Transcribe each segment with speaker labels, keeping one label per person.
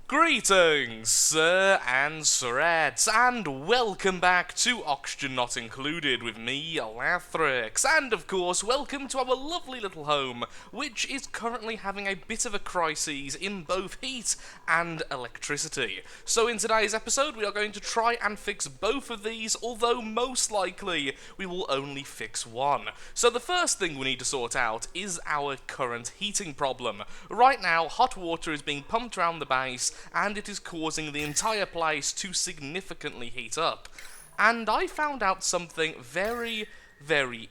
Speaker 1: Greetings, sir and sirettes, and welcome back to Oxygen Not Included with me, Lathrix, and of course, welcome to our lovely little home, which is currently having a bit of a crisis in both heat and electricity. So in today's episode, we are going to try and fix both of these, although most likely we will only fix one. So the first thing we need to sort out is our current heating problem. Right now, hot water is being pumped around the base, and it is causing the entire place to significantly heat up. And I found out something very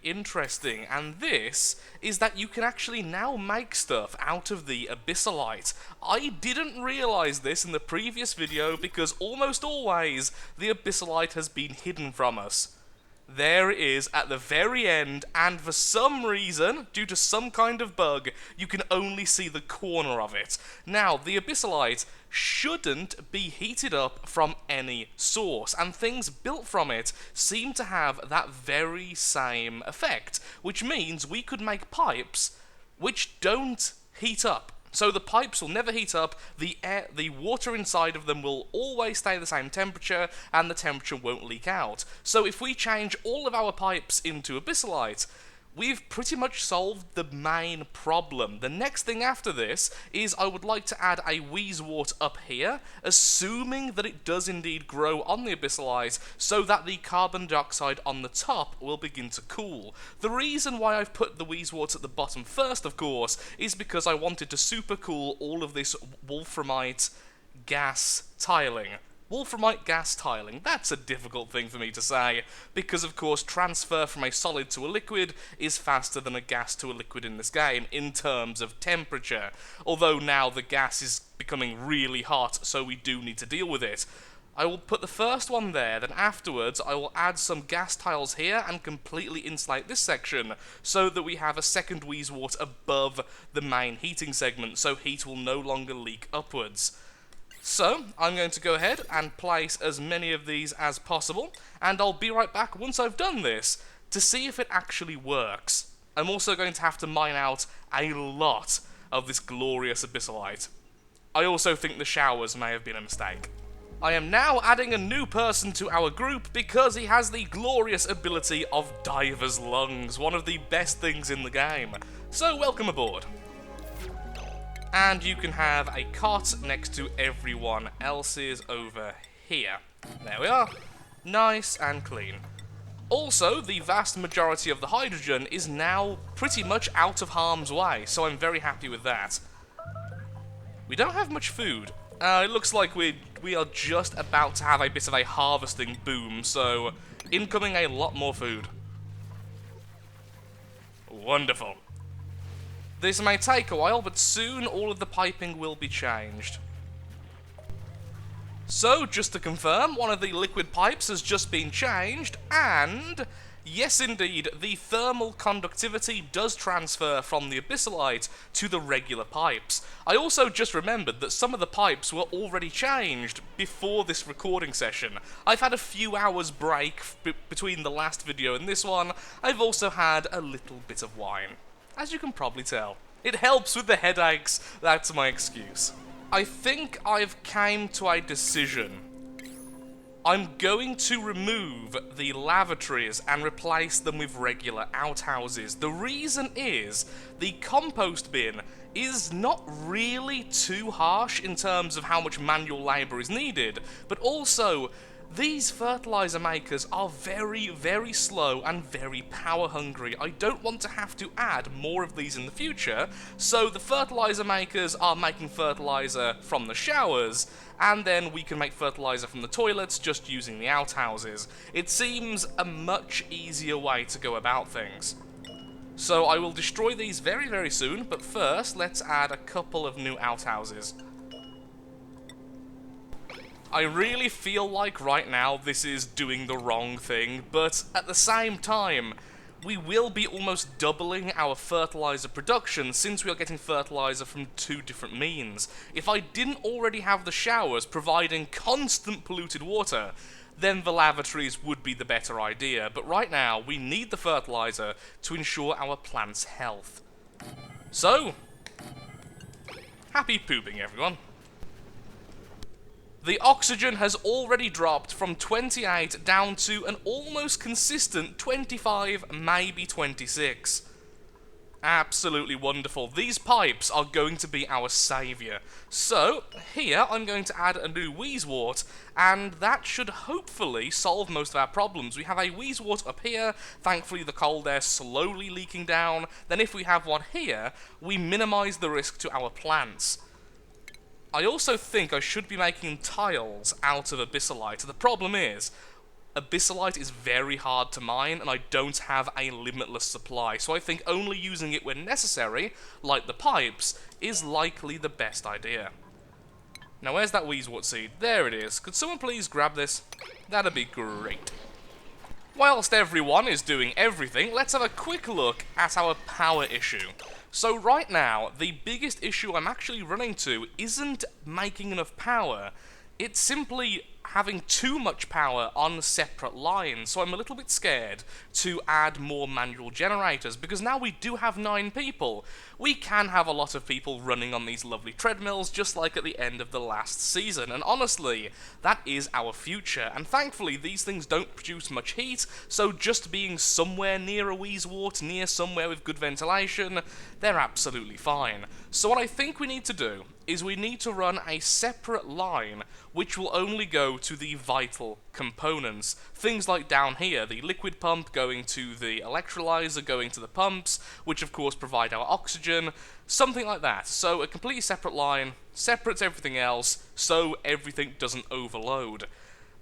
Speaker 1: interesting, and this is that you can actually now make stuff out of the Abyssalite. I didn't realise this in the previous video because almost always the Abyssalite has been hidden from us. There it is at the very end, and for some reason, due to some kind of bug, you can only see the corner of it. Now, the Abyssalite shouldn't be heated up from any source, and things built from it seem to have that very same effect, which means we could make pipes which don't heat up. So the pipes will never heat up, the water inside of them will always stay the same temperature, and the temperature won't leak out. So if we change all of our pipes into Abyssalite, we've pretty much solved the main problem. The next thing after this is I would like to add a Wheezewort up here, assuming that it does indeed grow on the Abyssalite, so that the carbon dioxide on the top will begin to cool. The reason why I've put the Wheezewort at the bottom first, of course, is because I wanted to supercool all of this Wolframite gas tiling. Wolframite gas tiling, that's a difficult thing for me to say, because of course transfer from a solid to a liquid is faster than a gas to a liquid in this game, in terms of temperature. Although now the gas is becoming really hot, so we do need to deal with it. I will put the first one there, then afterwards I will add some gas tiles here and completely insulate this section, so that we have a second Wheezewort above the main heating segment, so heat will no longer leak upwards. So, I'm going to go ahead and place as many of these as possible, and I'll be right back once I've done this, to see if it actually works. I'm also going to have to mine out a lot of this glorious Abyssalite. I also think the showers may have been a mistake. I am now adding a new person to our group because he has the glorious ability of Diver's Lungs, one of the best things in the game. So, welcome aboard. And you can have a cot next to everyone else's over here. There we are. Nice and clean. Also, the vast majority of the hydrogen is now pretty much out of harm's way, so I'm very happy with that. We don't have much food. It looks like we are just about to have a bit of a harvesting boom, so incoming a lot more food. Wonderful. This may take a while, but soon all of the piping will be changed. So, just to confirm, one of the liquid pipes has just been changed, and yes indeed, the thermal conductivity does transfer from the Abyssalite to the regular pipes. I also just remembered that some of the pipes were already changed before this recording session. I've had a few hours break between the last video and this one. I've also had a little bit of wine, as you can probably tell. It helps with the headaches, that's my excuse. I think I've came to a decision. I'm going to remove the lavatories and replace them with regular outhouses. The reason is, the compost bin is not really too harsh in terms of how much manual labour is needed, but also, these fertilizer makers are very slow and very power hungry. I don't want to have to add more of these in the future, so the fertilizer makers are making fertilizer from the showers, and then we can make fertilizer from the toilets just using the outhouses. It seems a much easier way to go about things. So I will destroy these very soon, but first let's add a couple of new outhouses. I really feel like right now this is doing the wrong thing, but at the same time, we will be almost doubling our fertilizer production since we are getting fertilizer from two different means. If I didn't already have the showers providing constant polluted water, then the lavatories would be the better idea, but right now we need the fertilizer to ensure our plants' health. So, happy pooping everyone. The oxygen has already dropped from 28 down to an almost consistent 25, maybe 26. Absolutely wonderful. These pipes are going to be our saviour. So, here I'm going to add a new Wheezewort, and that should hopefully solve most of our problems. We have a Wheezewort up here, thankfully the cold air slowly leaking down. Then if we have one here, we minimise the risk to our plants. I also think I should be making tiles out of Abyssalite. The problem is, Abyssalite is very hard to mine, and I don't have a limitless supply, so I think only using it when necessary, like the pipes, is likely the best idea. Now where's that Wheezewort seed? There it is. Could someone please grab this? That'd be great. Whilst everyone is doing everything, let's have a quick look at our power issue. So right now, the biggest issue I'm actually running to isn't making enough power, it's simply having too much power on separate lines, so I'm a little bit scared to add more manual generators, because now we do have 9 people. We can have a lot of people running on these lovely treadmills, just like at the end of the last season, and honestly, that is our future, and thankfully these things don't produce much heat, so just being somewhere near a Wheezewort, near somewhere with good ventilation, they're absolutely fine. So what I think we need to do is we need to run a separate line which will only go to the vital components. Things like down here, the liquid pump going to the electrolyzer, going to the pumps, which of course provide our oxygen, something like that. So a completely separate line, separates everything else, so everything doesn't overload.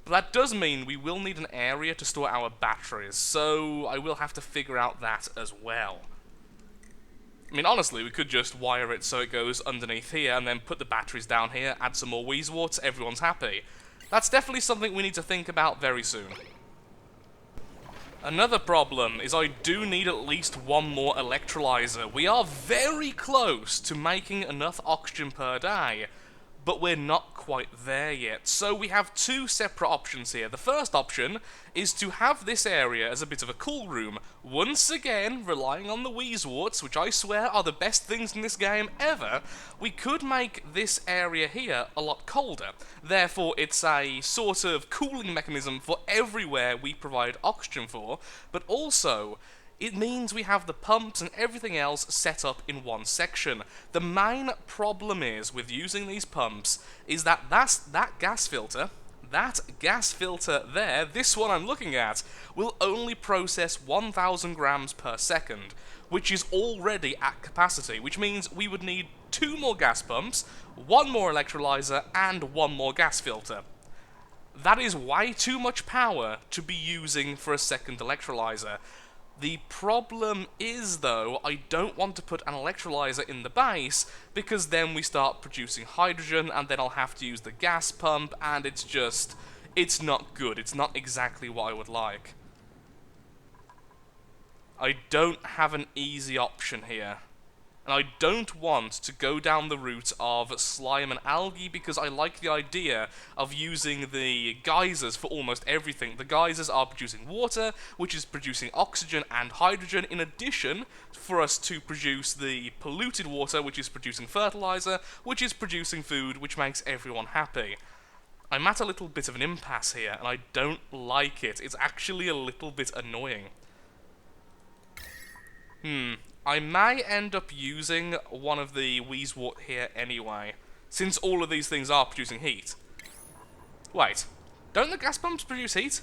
Speaker 1: But that does mean we will need an area to store our batteries, so I will have to figure out that as well. I mean, honestly, we could just wire it so it goes underneath here and then put the batteries down here, add some more Wheezeworts, everyone's happy. That's definitely something we need to think about very soon. Another problem is I do need at least one more electrolyzer. We are very close to making enough oxygen per day, but we're not quite there yet. So we have 2 separate options here. The first option is to have this area as a bit of a cool room, once again relying on the Wheezeworts, which I swear are the best things in this game ever. We could make this area here a lot colder. Therefore, it's a sort of cooling mechanism for everywhere we provide oxygen for, but also it means we have the pumps and everything else set up in one section. The main problem is with using these pumps is that that gas filter there, this one I'm looking at, will only process 1,000 grams per second, which is already at capacity, which means we would need 2 more gas pumps, 1 more electrolyzer, and 1 more gas filter. That is way too much power to be using for a second electrolyzer. The problem is, though, I don't want to put an electrolyzer in the base, because then we start producing hydrogen, and then I'll have to use the gas pump, and it's not good. It's not exactly what I would like. I don't have an easy option here. And I don't want to go down the route of slime and algae, because I like the idea of using the geysers for almost everything. The geysers are producing water, which is producing oxygen and hydrogen, in addition for us to produce the polluted water, which is producing fertilizer, which is producing food, which makes everyone happy. I'm at a little bit of an impasse here, and I don't like it. It's actually a little bit annoying. I may end up using one of the Wheezewort here anyway, since all of these things are producing heat. Wait, don't the gas pumps produce heat?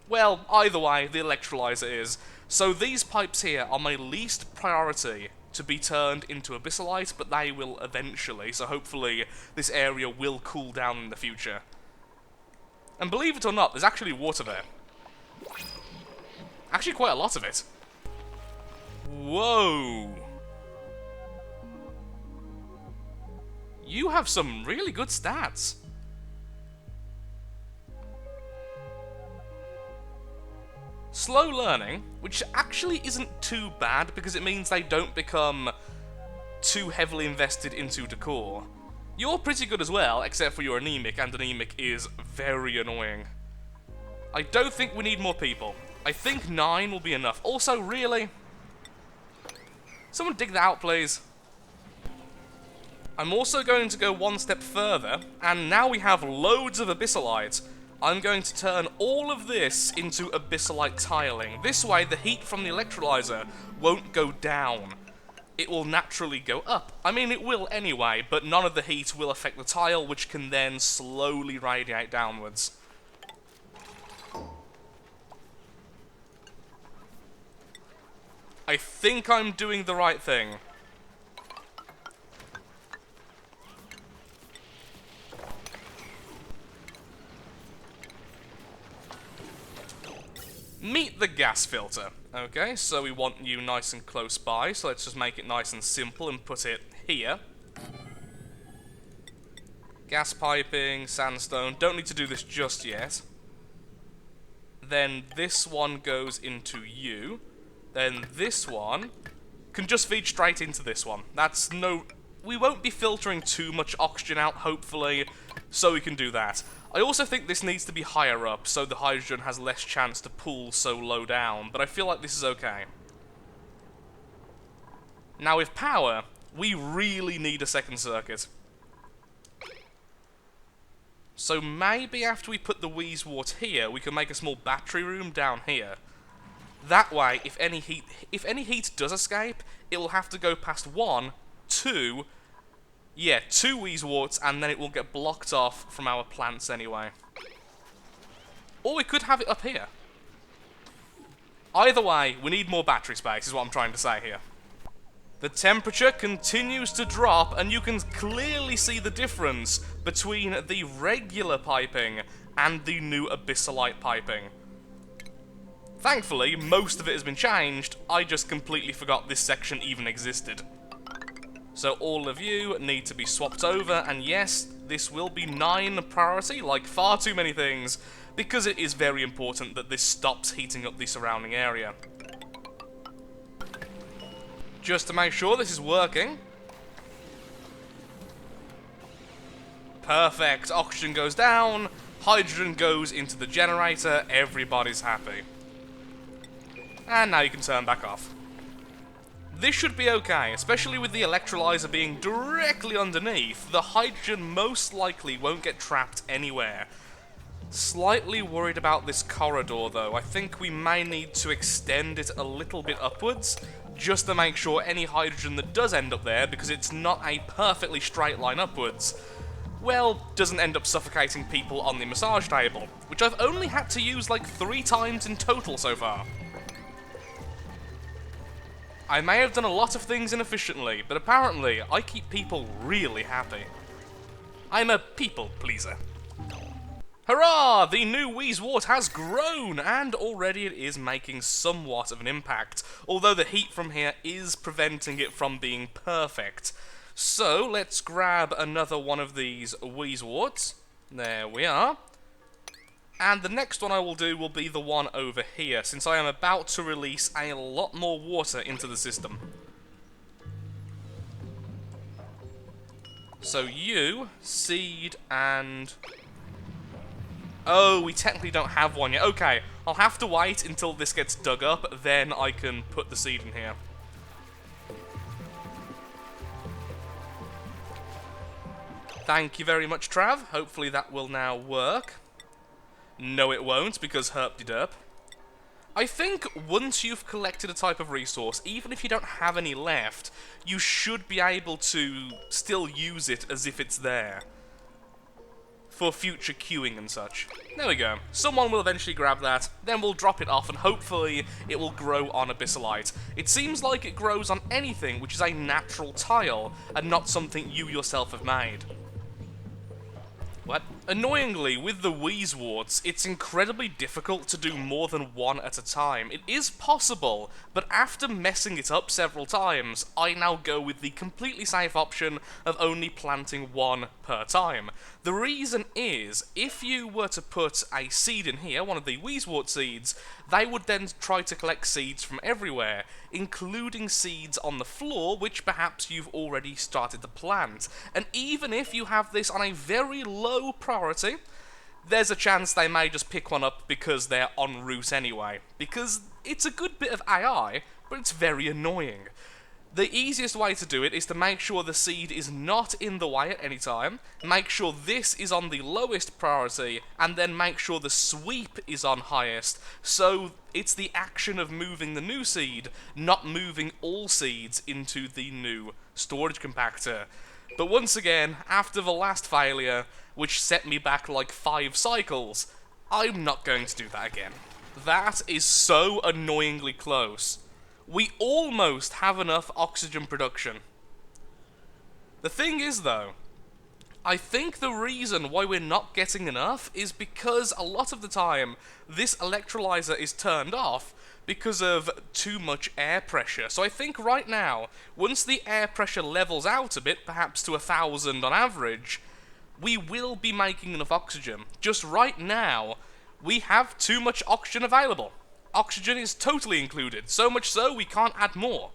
Speaker 1: Well, either way, the electrolyzer is. So these pipes here are my least priority to be turned into Abyssalite, but they will eventually, so hopefully this area will cool down in the future. And believe it or not, there's actually water there. Actually quite a lot of it. Whoa! You have some really good stats. Slow learning, which actually isn't too bad because it means they don't become too heavily invested into decor. You're pretty good as well, except for you're anemic, and anemic is very annoying. I don't think we need more people. I think 9 will be enough. Also, really... Someone dig that out, please. I'm also going to go one step further, and now we have loads of Abyssalite. I'm going to turn all of this into Abyssalite tiling. This way, the heat from the electrolyzer won't go down. It will naturally go up. I mean, it will anyway, but none of the heat will affect the tile, which can then slowly radiate downwards. I think I'm doing the right thing. Meet the gas filter. Okay, so we want you nice and close by, so let's just make it nice and simple and put it here. Gas piping, sandstone, don't need to do this just yet. Then this one goes into you. Then this one can just feed straight into this one. That's no... We won't be filtering too much oxygen out, hopefully, so we can do that. I also think this needs to be higher up, so the hydrogen has less chance to pool so low down, but I feel like this is okay. Now with power, we really need a second circuit. So maybe after we put the Wheezewort here, we can make a small battery room down here. That way, if any heat does escape, it will have to go past two Wheezeworts, and then it will get blocked off from our plants anyway. Or we could have it up here. Either way, we need more battery space, is what I'm trying to say here. The temperature continues to drop, and you can clearly see the difference between the regular piping and the new Abyssalite piping. Thankfully, most of it has been changed. I just completely forgot this section even existed. So all of you need to be swapped over, and yes, this will be 9 priority, like far too many things, because it is very important that this stops heating up the surrounding area. Just to make sure this is working. Perfect, oxygen goes down, hydrogen goes into the generator, everybody's happy. And now you can turn back off. This should be okay, especially with the electrolyzer being directly underneath. The hydrogen most likely won't get trapped anywhere. Slightly worried about this corridor though. I think we may need to extend it a little bit upwards, just to make sure any hydrogen that does end up there, because it's not a perfectly straight line upwards, well, doesn't end up suffocating people on the massage table, which I've only had to use like 3 times in total so far. I may have done a lot of things inefficiently, but apparently I keep people really happy. I'm a people pleaser. Hurrah! The new Wheezewort has grown, and already it is making somewhat of an impact, although the heat from here is preventing it from being perfect. So, let's grab another one of these Wheezeworts. There we are. And the next one I will do will be the one over here, since I am about to release a lot more water into the system. So you, seed, and... Oh, we technically don't have one yet. Okay, I'll have to wait until this gets dug up, then I can put the seed in here. Thank you very much, Trav. Hopefully that will now work. No, it won't, because herp-de-derp. I think once you've collected a type of resource, even if you don't have any left, you should be able to still use it as if it's there. For future queuing and such. There we go. Someone will eventually grab that, then we'll drop it off, and hopefully it will grow on Abyssalite. It seems like it grows on anything which is a natural tile, and not something you yourself have made. What? Annoyingly, with the Wheezeworts, it's incredibly difficult to do more than one at a time. It is possible, but after messing it up several times, I now go with the completely safe option of only planting one per time. The reason is, if you were to put a seed in here, one of the Wheezewort seeds, they would then try to collect seeds from everywhere, including seeds on the floor, which perhaps you've already started to plant. And even if you have this on a very low priority, there's a chance they may just pick one up because they're en route anyway. Because it's a good bit of AI, but it's very annoying. The easiest way to do it is to make sure the seed is not in the way at any time, make sure this is on the lowest priority, and then make sure the sweep is on highest, so it's the action of moving the new seed, not moving all seeds into the new storage compactor. But once again, after the last failure, which set me back like 5 cycles, I'm not going to do that again. That is so annoyingly close. We almost have enough oxygen production. The thing is, though, I think the reason why we're not getting enough is because a lot of the time this electrolyzer is turned off because of too much air pressure. So I think right now, once the air pressure levels out a bit, perhaps to 1,000 on average, we will be making enough oxygen. Just right now, we have too much oxygen available. Oxygen is totally included, so much so we can't add more.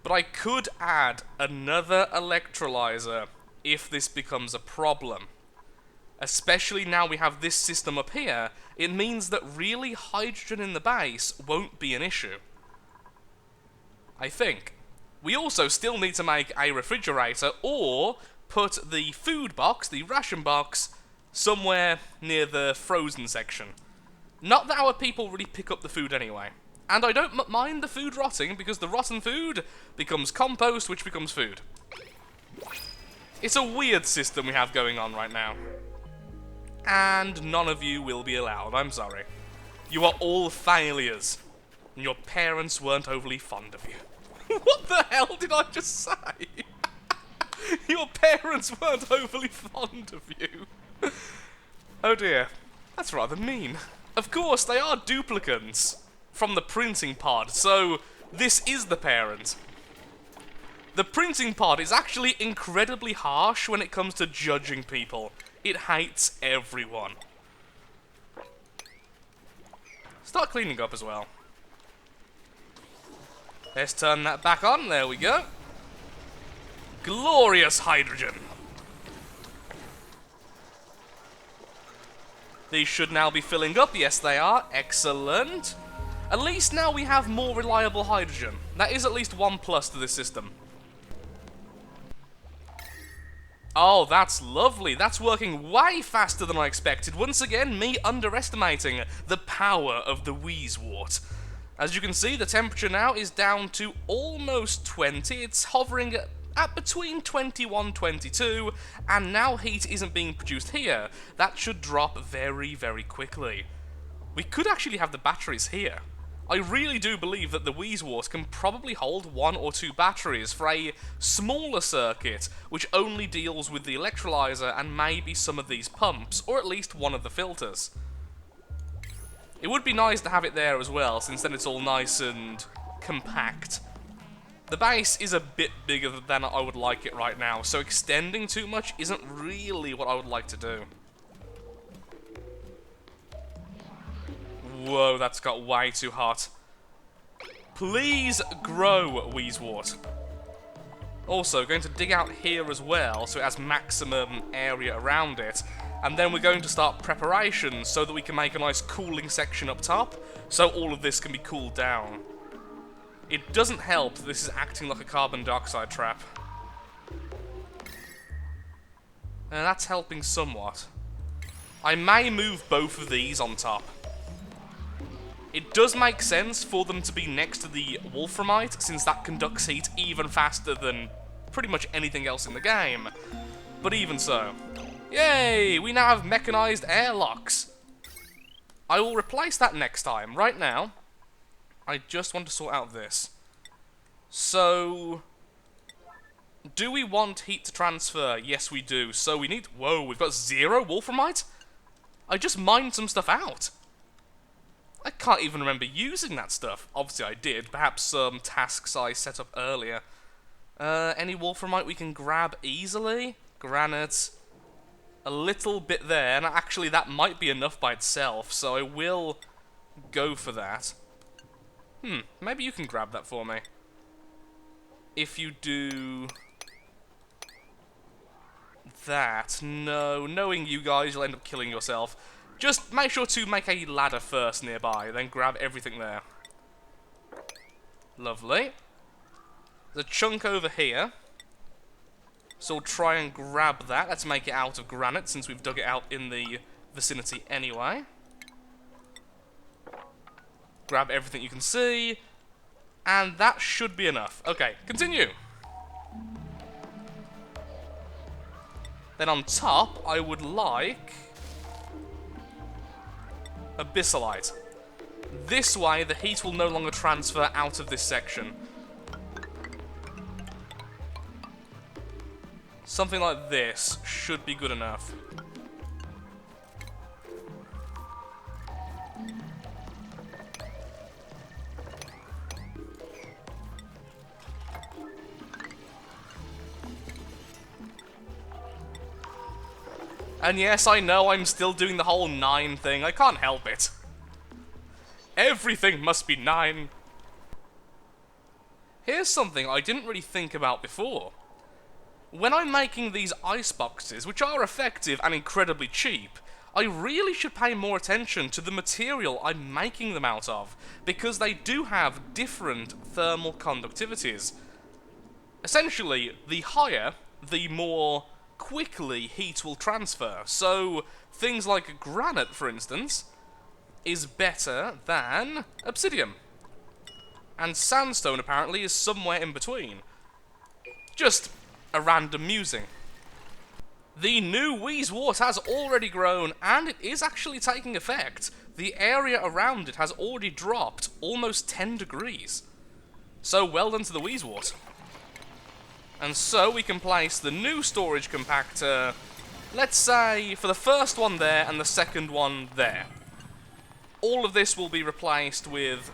Speaker 1: But I could add another electrolyzer if this becomes a problem. Especially now we have this system up here, it means that really hydrogen in the base won't be an issue. I think. We also still need to make a refrigerator or put the food box, the ration box, somewhere near the frozen section. Not that our people really pick up the food anyway. And I don't mind the food rotting, because the rotten food becomes compost, which becomes food. It's a weird system we have going on right now. And none of you will be allowed, I'm sorry. You are all failures. And your parents weren't overly fond of you. What the hell did I just say? Your parents weren't overly fond of you. Oh dear, that's rather mean. Of course, they are duplicants from the printing pod, so this is the parent. The printing pod is actually incredibly harsh when it comes to judging people. It hates everyone. Start cleaning up as well. Let's turn that back on, there we go. Glorious hydrogen. These should now be filling up. Yes, they are. Excellent. At least now we have more reliable hydrogen. That is at least one plus to this system. Oh, that's lovely. That's working way faster than I expected. Once again, me underestimating the power of the Wheezewort. As you can see, the temperature now is down to almost 20. It's hovering at between 21, 22, and now heat isn't being produced here. That should drop very, very quickly. We could actually have the batteries here. I really do believe that the Wheezewort can probably hold 1 or 2 batteries for a smaller circuit, which only deals with the electrolyzer and maybe some of these pumps, or at least one of the filters. It would be nice to have it there as well, since then it's all nice and compact. The base is a bit bigger than I would like it right now, so extending too much isn't really what I would like to do. Whoa, that's got way too hot. Please grow, Wheezewort. Also, going to dig out here as well, so it has maximum area around it. And then we're going to start preparations so that we can make a nice cooling section up top, so all of this can be cooled down. It doesn't help that this is acting like a carbon dioxide trap. And that's helping somewhat. I may move both of these on top. It does make sense for them to be next to the Wolframite, since that conducts heat even faster than pretty much anything else in the game. But even so. Yay! We now have mechanized airlocks. I will replace that next time. Right now, I just want to sort out this. So, do we want heat to transfer? Yes, we do. So we need... Whoa, we've got 0 Wolframite? I just mined some stuff out. I can't even remember using that stuff. Obviously I did. Perhaps some tasks I set up earlier. Any Wolframite we can grab easily? Granite. A little bit there. And actually that might be enough by itself. So I will go for that. Maybe you can grab that for me. If you do that, no, knowing you guys, you'll end up killing yourself. Just make sure to make a ladder first nearby, then grab everything there. Lovely. There's a chunk over here. So we'll try and grab that. Let's make it out of granite, since we've dug it out in the vicinity anyway. Grab everything you can see. And that should be enough. Okay, continue. Then on top, I would like Abyssalite. This way, the heat will no longer transfer out of this section. Something like this should be good enough. And yes, I know I'm still doing the whole 9 thing. I can't help it. Everything must be 9. Here's something I didn't really think about before. When I'm making these ice boxes, which are effective and incredibly cheap, I really should pay more attention to the material I'm making them out of, because they do have different thermal conductivities. Essentially, the higher, the more quickly heat will transfer. So, things like granite, for instance, is better than obsidian. And sandstone, apparently, is somewhere in between. Just a random musing. The new Wheezewort has already grown, and it is actually taking effect. The area around it has already dropped almost 10 degrees. So well done to the Wheezewort. And so we can place the new storage compactor, let's say, for the first one there and the second one there. All of this will be replaced with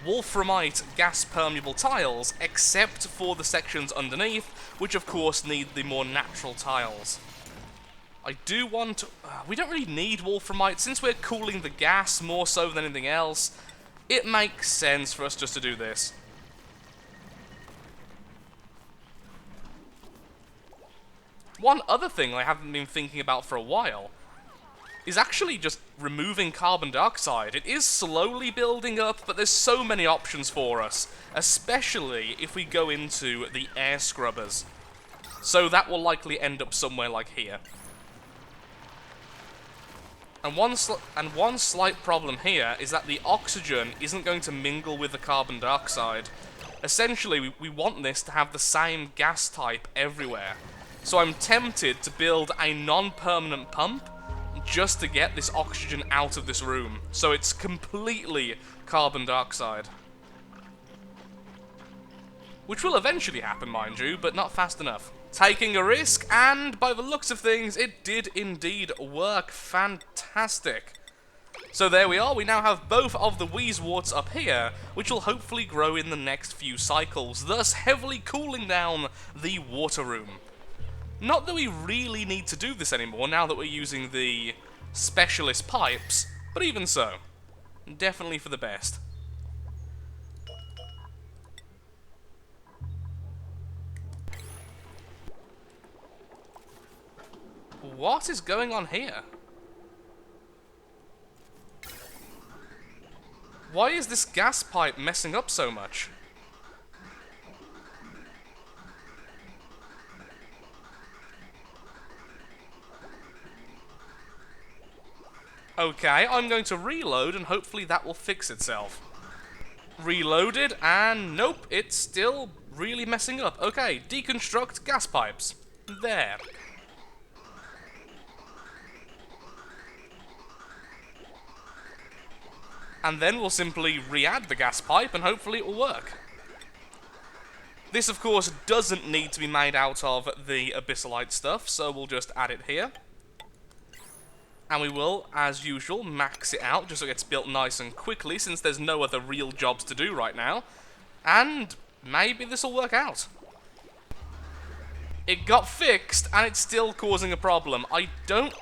Speaker 1: wolframite gas-permeable tiles, except for the sections underneath, which of course need the more natural tiles. I do want... we don't really need wolframite, since we're cooling the gas more so than anything else. It makes sense for us just to do this. One other thing I haven't been thinking about for a while is actually just removing carbon dioxide. It is slowly building up, but there's so many options for us, especially if we go into the air scrubbers. So that will likely end up somewhere like here. And one slight problem here is that the oxygen isn't going to mingle with the carbon dioxide. Essentially, we want this to have the same gas type everywhere. So I'm tempted to build a non-permanent pump just to get this oxygen out of this room, so it's completely carbon dioxide. Which will eventually happen, mind you, but not fast enough. Taking a risk, and by the looks of things, it did indeed work. Fantastic. So there we are, we now have both of the Wheezeworts up here, which will hopefully grow in the next few cycles, thus heavily cooling down the water room. Not that we really need to do this anymore now that we're using the specialist pipes, but even so, definitely for the best. What is going on here? Why is this gas pipe messing up so much? Okay, I'm going to reload and hopefully that will fix itself. Reloaded, and nope, it's still really messing up. Okay, deconstruct gas pipes. There. And then we'll simply re-add the gas pipe and hopefully it will work. This, of course, doesn't need to be made out of the Abyssalite stuff, so we'll just add it here. And we will, as usual, max it out just so it gets built nice and quickly, since there's no other real jobs to do right now. And maybe this will work out. It got fixed, and it's still causing a problem. I don't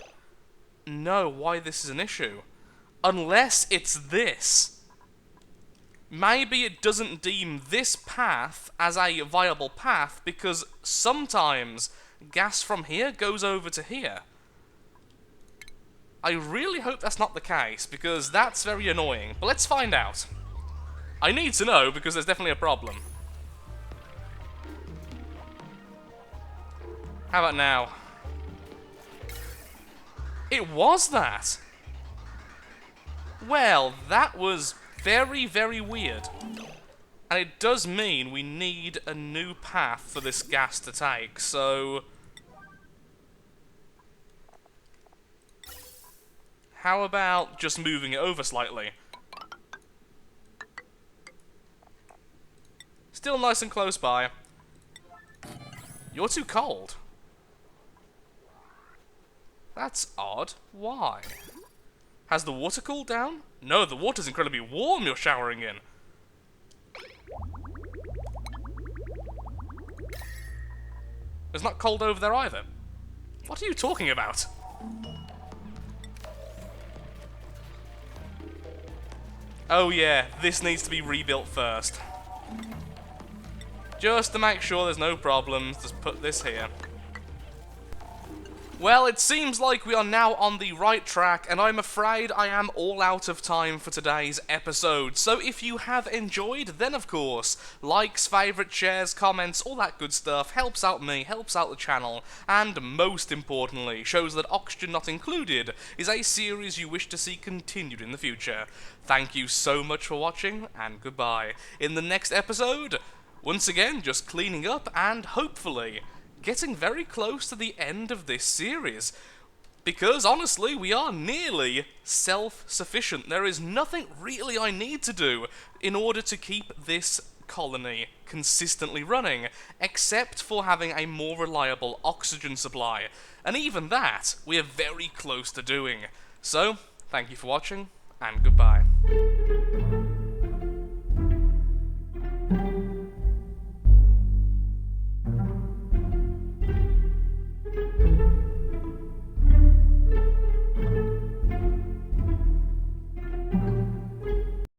Speaker 1: know why this is an issue. Unless it's this. Maybe it doesn't deem this path as a viable path, because sometimes gas from here goes over to here. I really hope that's not the case, because that's very annoying. But let's find out. I need to know, because there's definitely a problem. How about now? It was that! Well, that was very, very weird. And it does mean we need a new path for this gas to take, so... how about just moving it over slightly? Still nice and close by. You're too cold. That's odd. Why? Has the water cooled down? No, the water's incredibly warm you're showering in. It's not cold over there either. What are you talking about? Oh yeah, this needs to be rebuilt first. Just to make sure there's no problems, just put this here. Well, it seems like we are now on the right track, and I'm afraid I am all out of time for today's episode. So if you have enjoyed, then of course, likes, favourites, shares, comments, all that good stuff helps out me, helps out the channel, and most importantly, shows that Oxygen Not Included is a series you wish to see continued in the future. Thank you so much for watching, and goodbye. In the next episode, once again, just cleaning up and hopefully getting very close to the end of this series. Because, honestly, we are nearly self-sufficient. There is nothing really I need to do in order to keep this colony consistently running, except for having a more reliable oxygen supply. And even that, we are very close to doing. So, thank you for watching, and goodbye.